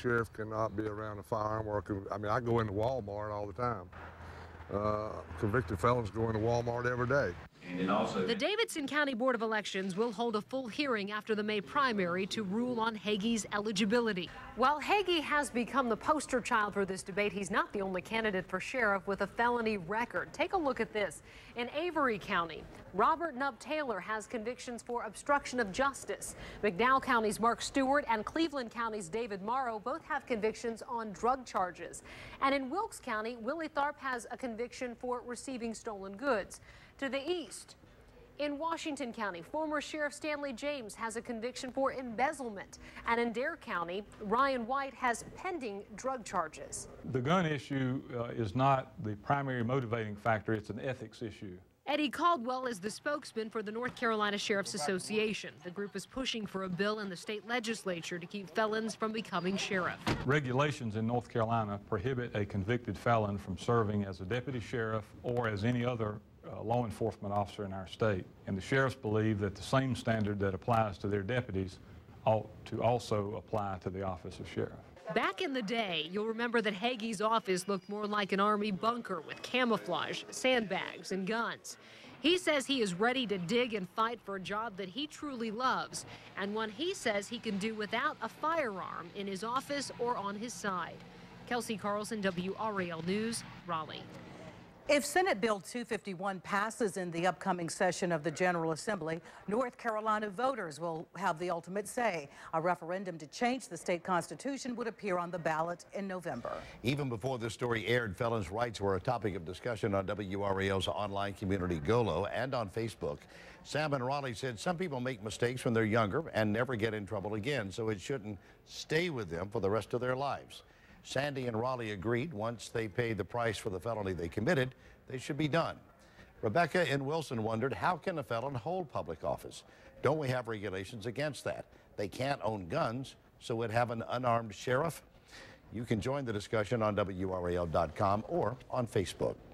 sheriff cannot be around a firearm. I mean, I go into Walmart all the time. Convicted felons go into Walmart every day. The Davidson County Board of Elections will hold a full hearing after the May primary to rule on Hagee's eligibility. While Hagee has become the poster child for this debate, he's not the only candidate for sheriff with a felony record. Take a look at this. In Avery County, Robert Nubb Taylor has convictions for obstruction of justice. McDowell County's Mark Stewart and Cleveland County's David Morrow both have convictions on drug charges. And in Wilkes County, Willie Tharp has a conviction for receiving stolen goods. To the east, in Washington County, former Sheriff Stanley James has a conviction for embezzlement. And in Dare County, Ryan White has pending drug charges. The gun issue is not the primary motivating factor, it's an ethics issue. Eddie Caldwell is the spokesman for the North Carolina Sheriff's Association. The group is pushing for a bill in the state legislature to keep felons from becoming sheriff. Regulations in North Carolina prohibit a convicted felon from serving as a deputy sheriff or as any other law enforcement officer in our state. And the sheriffs believe that the same standard that applies to their deputies ought to also apply to the office of sheriff. Back in the day, you'll remember that Hagee's office looked more like an army bunker with camouflage, sandbags, and guns. He says he is ready to dig and fight for a job that he truly loves, and one he says he can do without a firearm in his office or on his side. Kelsey Carlson, WRAL News, Raleigh. If Senate Bill 251 passes in the upcoming session of the General Assembly, North Carolina voters will have the ultimate say. A referendum to change the state constitution would appear on the ballot in November. Even before this story aired, felons' rights were a topic of discussion on WRAL's online community Golo and on Facebook. Sam in Raleigh said some people make mistakes when they're younger and never get in trouble again, so it shouldn't stay with them for the rest of their lives. Sandy and Raleigh agreed once they paid the price for the felony they committed, they should be done. Rebecca in Wilson wondered, how can a felon hold public office? Don't we have regulations against that? They can't own guns, so would have an unarmed sheriff? You can join the discussion on WRAL.com or on Facebook.